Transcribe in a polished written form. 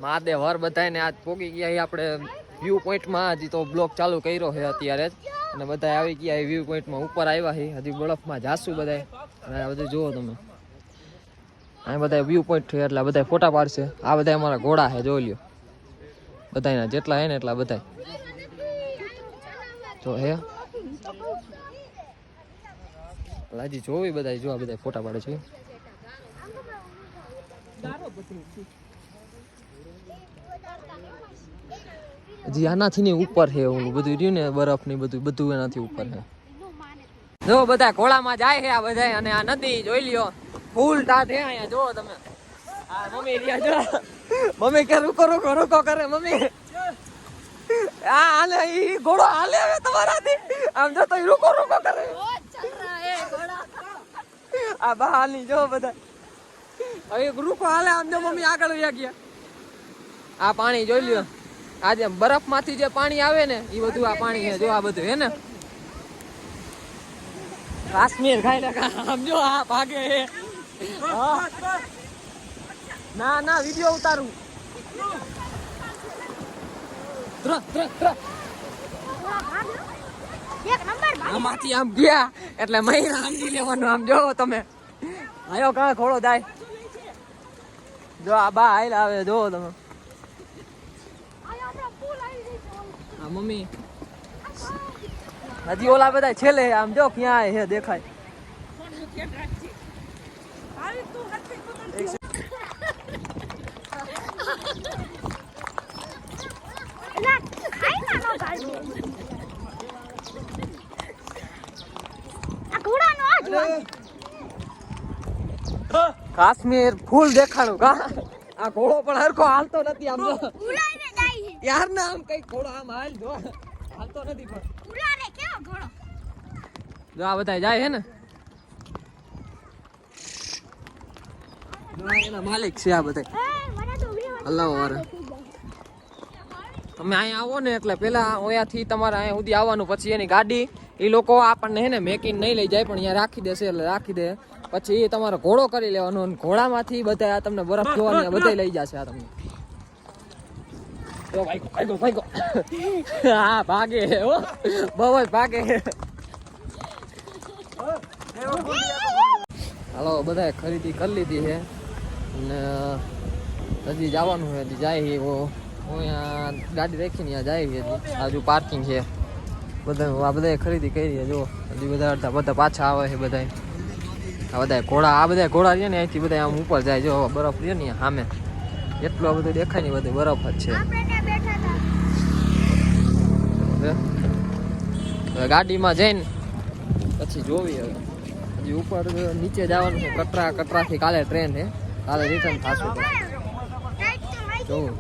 મહાદેવ હર બધાને આજ પોગી ગયા આપણે વ્યૂ પોઈન્ટમાં. હજી તો બ્લોક ચાલુ કર્યો છે અત્યારે જ, અને બધા આવી ગયા વ્યૂ પોઈન્ટમાં. ઉપર આવ્યા છે, હજી બરફમાં જાશું બધા. અને આ બધું જુઓ તમે, આ બધા વ્યૂ પોઈન્ટ છે એટલે બધા ફોટા પાડશે. આ બધા અમારા ઘોડા છે, જોઈ લ્યો. બધાના જેટલા હે ને એટલા બધા તો હે. હજી જોવી બધા, જો બધા ફોટા પાડે છે. હજી આનાથી ને ઉપર છે ઓલું બધું રહ્યું ને, બરફ ની બધું એનાથી ઉપર છે. જો બધા ઘોડામાં જાય છે આ બધા. અને આ નદી જોઈ લ્યો, ફૂલ ટાટ છે અહીંયા. જો તમે, આ મમ્મી રહ્યા જો, મમ્મી કે રૂકો રૂકો રૂકો કરે મમ્મી. આ હાલે ઈ ઘોડો હાલે હવે તમારાથી. આમ જો તો રૂકો રૂકો કરે. આ બા હાલી જો બધા હવે રૂકો હાલે. આમ જો મમ્મી આગળ વ્યા ગયા. આ પાણી જોઈ લ્યો, આજે બરફ માંથી જે પાણી આવે ને એ બધું આ પાણી છે. જો આ બધું હે ને કાશ્મીર ખાઈ લે. આમ જો આ ભાગે. ના ના વિડીયો ઉતારું. આમાંથી આમ ગયા એટલે મહિના સમજી લેવાનું. આમ જોવો તમે, આયો કા ઘોડો જાય. જો આ બા આયલા આવે, જોવો તમે. હા મમ્મી, હજી ઓલા બધા છેલ્લે આમ જો ક્યાં હે દેખાય. કાશ્મીર ફૂલ દેખાણું કા. આ ઘોડો પણ હરખો હાલતો નથી. આમ જો યાર ના આમ કઈ ઘોડો આમ હાલ જો હાલતો નથી. પણ જો આ બધા જાય હે ને, એના માલિક છે આ બધા. હલાવો વાળા તમે અહીંયા આવો ને એટલે પેલા અહીંયાથી તમારે અહીંયા સુધી આવવાનું. પછી એની ગાડી એ લોકો આપણને હે ને મેકીને નહીં લઈ જાય, પણ અહીંયા રાખી દેશે. એટલે રાખી દે પછી એ તમારો ઘોડો કરી લેવાનો. અને ઘોડામાંથી બધા તમને બરફ જોવાની બધા લઈ જશે. આ તમને હા ભાગે બહુ જ ભાગે. હાલો બધા ખરીદી કરી લીધી છે અને હજી જવાનું છે. હજી જાય છે અહીંયા ગાડી રાખીને ત્યાં જાય છે. આજુ પાર્કિંગ છે બધા. આ બધા ખરીદી કરી છે. જો હજી બધા પાછા આવે છે બધા. આ બધા ઘોડા, આ બધા ઘોડા છે ને અહીંથી બધા આમ ઉપર જાય. જો બરફ છે ને સામે એટલું આ બધું દેખાય ને, બધું બરફ જ છે. ગાડીમાં જઈને પછી જોવી. હવે હજી ઉપર નીચે જવાનું છે. કટરાથી કાલે ટ્રેન છે, કાલે રિટર્ન થશું. જોવું